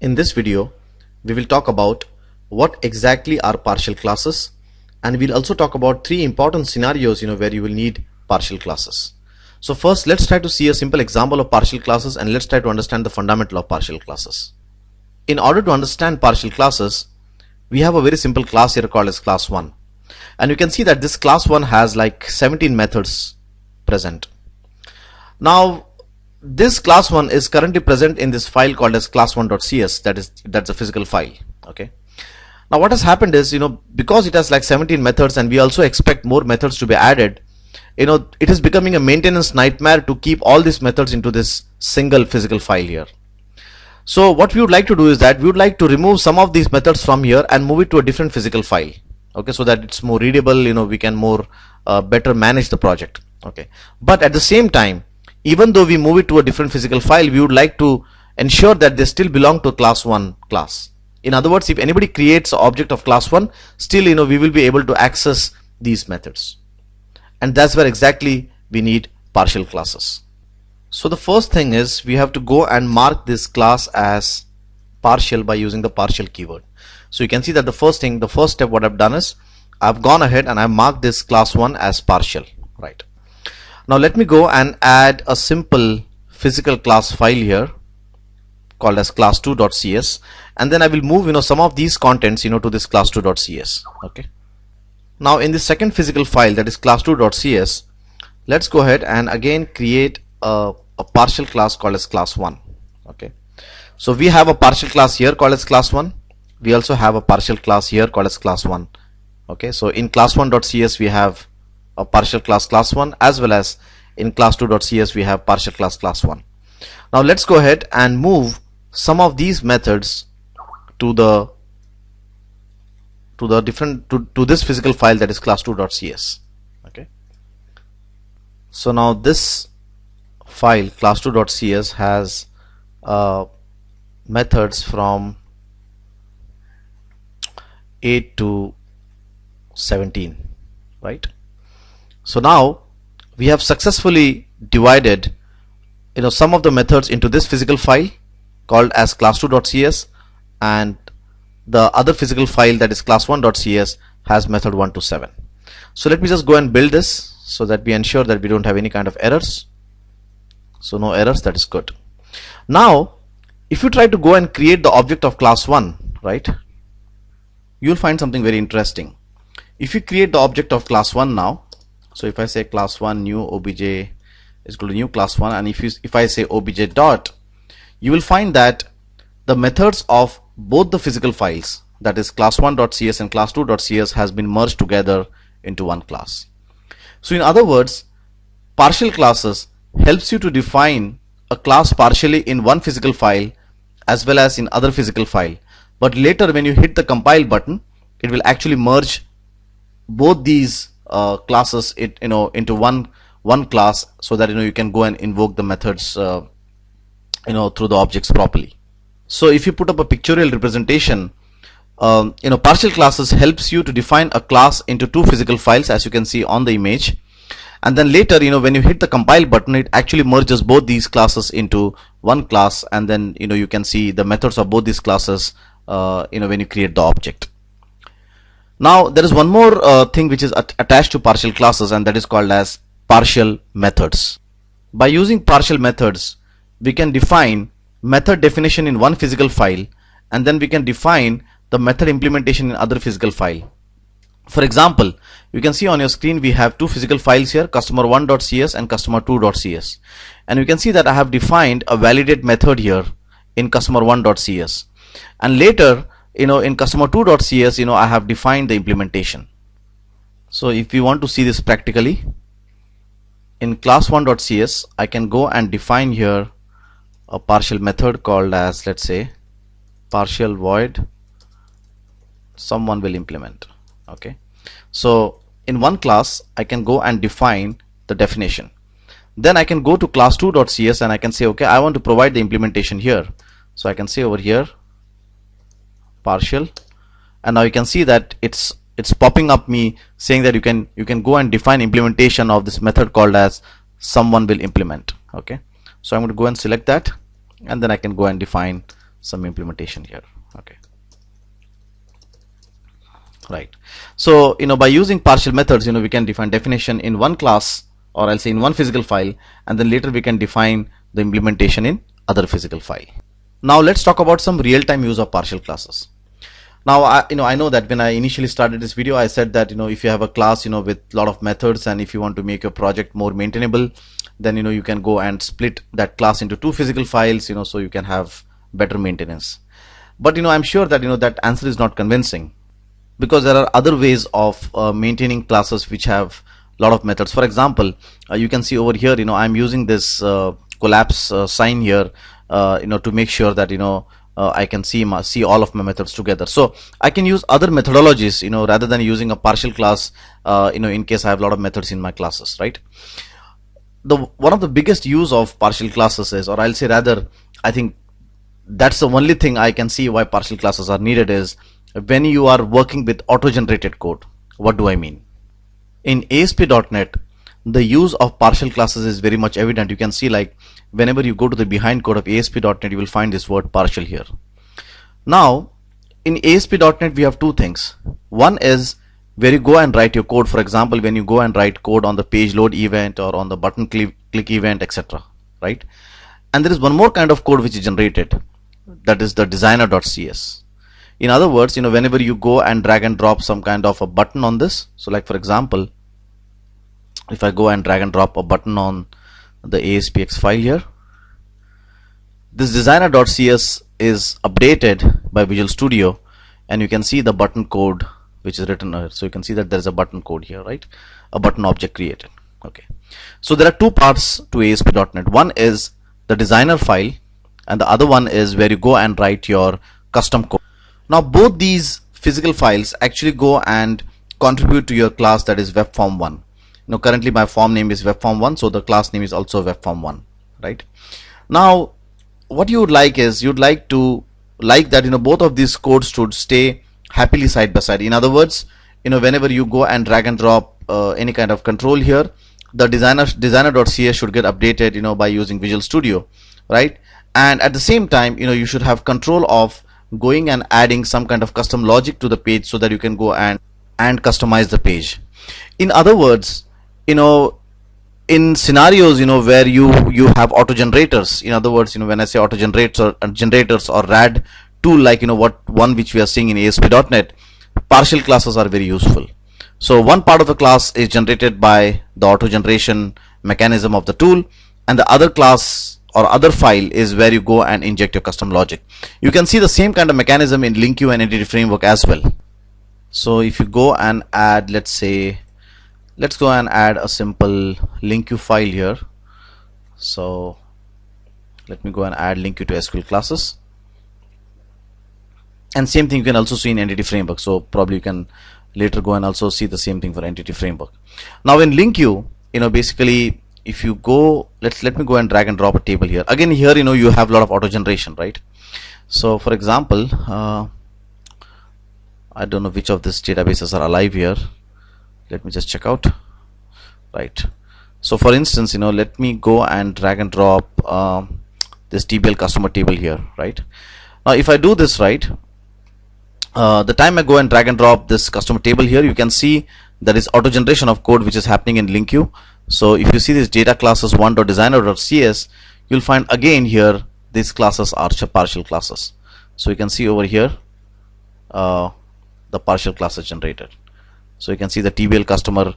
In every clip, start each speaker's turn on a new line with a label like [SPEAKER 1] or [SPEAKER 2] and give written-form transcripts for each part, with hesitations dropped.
[SPEAKER 1] In this video, we will talk about what exactly are partial classes, and we'll also talk about three important scenarios where you will need partial classes. So first, let's try to see a simple example of partial classes, and let's try to understand the fundamental of partial classes. In order to understand partial classes, we have a very simple class here called as class 1, and you can see that this class 1 has like 17 methods present. Now this class 1 is currently present in this file called as class1.cs. That's a physical file. Okay, now what has happened is, because it has like 17 methods and we also expect more methods to be added, it is becoming a maintenance nightmare to keep all these methods into this single physical file here. So what we would like to do is that we would like to remove some of these methods from here and move it to a different physical file. Okay, so that it's more readable, we can more better manage the project. Okay, but at the same time, even though we move it to a different physical file, we would like to ensure that they still belong to class 1 class. In other words, if anybody creates an object of class 1, still we will be able to access these methods, and that's where exactly we need partial classes. So the first thing is we have to go and mark this class as partial by using the partial keyword. So you can see that the first step what I've done is I've gone ahead and I've marked this class 1 as partial, right? Now let me go and add a simple physical class file here called as class2.cs, and then I will move some of these contents to this class2.cs. Okay, now in the second physical file, that is class2.cs, let's go ahead and again create a partial class called as class 1. Okay, so we have a partial class here called as class 1. We also have a partial class here called as class 1. Okay, so in class1.cs we have a partial class 1, as well as in class2.cs we have partial class 1. Now let's go ahead and move some of these methods to this physical file, that is class2.cs. Okay, so now this file class2.cs has methods from 8 to 17, right? So now we have successfully divided some of the methods into this physical file called as class2.cs, and the other physical file, that is class1.cs, has method 1 to 7. So let me just go and build this so that we ensure that we don't have any kind of errors. So no errors, that is good. Now if you try to go and create the object of class 1, right, you'll find something very interesting. If you create the object of class 1 now, so if I say class 1 new obj is equal to new class 1, and if I say obj dot, you will find that the methods of both the physical files, that is class1.cs and class2.cs, has been merged together into one class. So in other words, partial classes helps you to define a class partially in one physical file as well as in other physical file, but later when you hit the compile button, it will actually merge both these classes into one class, so that you can go and invoke the methods through the objects properly. So if you put up a pictorial representation, partial classes helps you to define a class into two physical files, as you can see on the image, and then later when you hit the compile button, it actually merges both these classes into one class, and then you can see the methods of both these classes when you create the object. Now there is one more thing which is attached to partial classes, and that is called as partial methods. By using partial methods, we can define method definition in one physical file, and then we can define the method implementation in other physical file. For example, you can see on your screen we have two physical files here, customer1.cs and customer2.cs, and you can see that I have defined a validate method here in customer1.cs, and later in customer2.cs I have defined the implementation. So if you want to see this practically, in class1.cs I can go and define here a partial method called as, let's say, partial void someone will implement. Okay, so in one class I can go and define the definition. Then I can go to class2.cs and I can say, okay, I want to provide the implementation here. So I can say over here partial, and now you can see that it's popping up me saying that you can go and define implementation of this method called as someone will implement. Okay, so I'm going to go and select that, and then I can go and define some implementation here. Okay, right. So by using partial methods, we can define definition in one class, or I'll say in one physical file, and then later we can define the implementation in other physical file. Now let's talk about some real-time use of partial classes. Now I know that when I initially started this video, I said that if you have a class with a lot of methods, and if you want to make your project more maintainable, then you can go and split that class into two physical files, so you can have better maintenance. But I'm sure that that answer is not convincing, because there are other ways of maintaining classes which have a lot of methods. For example, you can see over here, I'm using this collapse sign here, to make sure that I can see all of my methods together. So I can use other methodologies, rather than using a partial class, in case I have a lot of methods in my classes, right? One of the biggest use of partial classes is, or I'll say rather, I think that's the only thing I can see why partial classes are needed, is when you are working with auto-generated code. What do I mean? In ASP.NET, the use of partial classes is very much evident. You can see, like, whenever you go to the behind code of ASP.NET, you will find this word partial here. Now, in ASP.NET, we have two things. One is where you go and write your code. For example, when you go and write code on the page load event or on the button click event, etc. Right? And there is one more kind of code which is generated. That is the designer.cs. In other words, whenever you go and drag and drop some kind of a button on this, so like for example, if I go and drag and drop a button on the ASPX file here, this designer.cs is updated by Visual Studio, and you can see the button code which is written here. So you can see that there is a button code here, right? A button object created. Okay. So there are two parts to ASP.NET. One is the designer file, and the other one is where you go and write your custom code. Now both these physical files actually go and contribute to your class, that is webform1. Currently my form name is webform1, so the class name is also webform1, right? Now what you would like is, you'd like that both of these codes should stay happily side by side. In other words, whenever you go and drag and drop any kind of control here, the designer.cs should get updated by using Visual Studio, right? And at the same time, you should have control of going and adding some kind of custom logic to the page, so that you can go and customize the page. In other words, in scenarios where you have auto generators, in other words, when I say auto generators or RAD tool, like one which we are seeing in ASP.NET, partial classes are very useful. So one part of the class is generated by the auto generation mechanism of the tool, and the other class or other file is where you go and inject your custom logic. You can see the same kind of mechanism in LinkU and Entity Framework as well. So if you go and add, let's go and add a simple LinkU file here. So let me go and add LinkU to SQL classes, and same thing you can also see in Entity Framework. So probably you can later go and also see the same thing for Entity Framework. Now in LinkU, basically, if you go, let me go and drag and drop a table here. Again, here you have a lot of auto generation, right? So for example, I don't know which of these databases are alive here. Let me just check out. Right. So for instance, let me go and drag and drop this TBL customer table here, right? Now if I do this right, the time I go and drag and drop this customer table here, you can see there is auto generation of code which is happening in LinkU. So if you see this data classes 1.designer.cs, you'll find again here these classes are partial classes. So you can see over here the partial classes generated. So you can see the TBL customer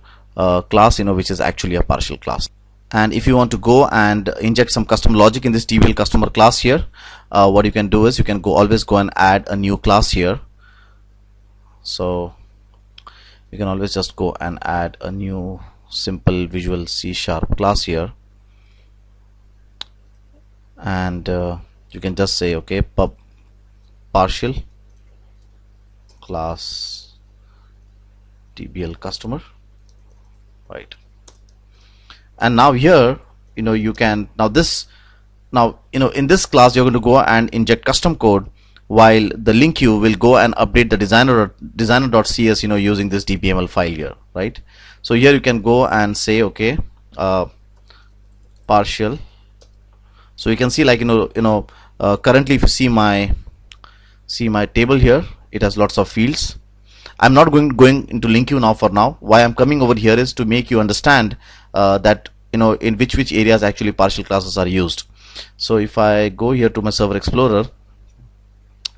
[SPEAKER 1] class, which is actually a partial class. And if you want to go and inject some custom logic in this TBL customer class here, what you can do is you can always go and add a new class here. So you can always just go and add a new simple Visual C# class here, and you can just say, okay, pub partial class TBL customer, right? And now here, you can in this class you're going to go and inject custom code, while the LinkU will go and update the designer.cs using this DBML file here, right? So here you can go and say, okay, partial. So you can see, like Currently, if you see my table here, it has lots of fields. I'm not going into LINQ now for now. Why I'm coming over here is to make you understand that in which areas actually partial classes are used. So if I go here to my Server Explorer,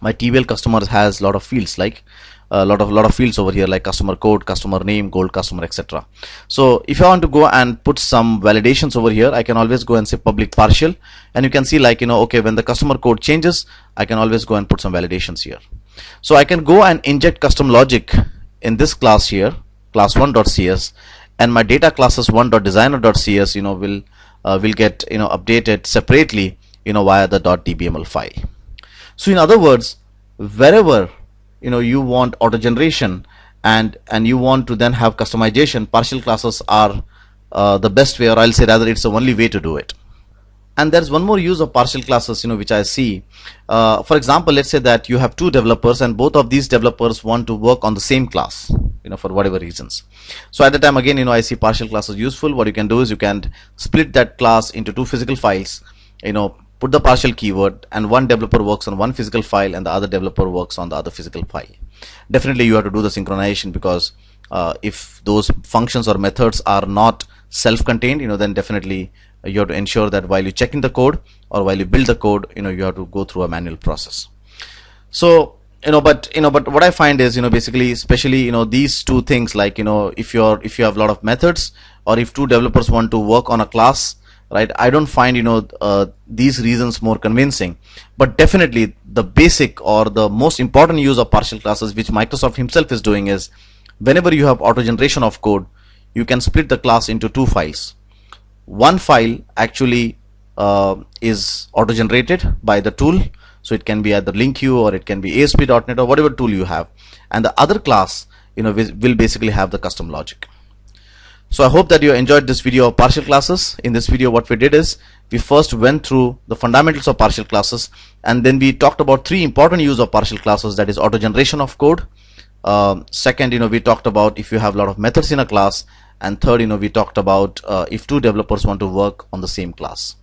[SPEAKER 1] my TBL customer has a lot of fields, like a lot of fields over here, like customer code, customer name, gold customer, etc. So if I want to go and put some validations over here, I can always go and say public partial, and you can see, like, okay, when the customer code changes, I can always go and put some validations here. So I can go and inject custom logic in this class here, class1.cs, and my data classes 1.designer.cs will get updated separately via the .dbml file. So in other words, wherever you want auto generation and you want to then have customization, partial classes are the best way, or I'll say rather it's the only way to do it. And there's one more use of partial classes which I see. For example, let's say that you have two developers and both of these developers want to work on the same class for whatever reasons. So at the time, again, I see partial classes useful. What you can do is you can split that class into two physical files, put the partial keyword, and one developer works on one physical file and the other developer works on the other physical file. Definitely you have to do the synchronization, because if those functions or methods are not self-contained, then definitely you have to ensure that while you check in the code or while you build the code, you have to go through a manual process. So but what I find is basically, especially these two things, like if you have a lot of methods, or if two developers want to work on a class, right, I don't find these reasons more convincing. But definitely the basic or the most important use of partial classes, which Microsoft himself is doing, is whenever you have auto generation of code, you can split the class into two files. One file actually is auto generated by the tool, so it can be either LINQ or it can be ASP.NET or whatever tool you have, and the other class will basically have the custom logic. So I hope that you enjoyed this video of partial classes. In this video, what we did is we first went through the fundamentals of partial classes, and then we talked about three important use of partial classes, that is auto generation of code. Second, we talked about if you have a lot of methods in a class, and third, we talked about if two developers want to work on the same class.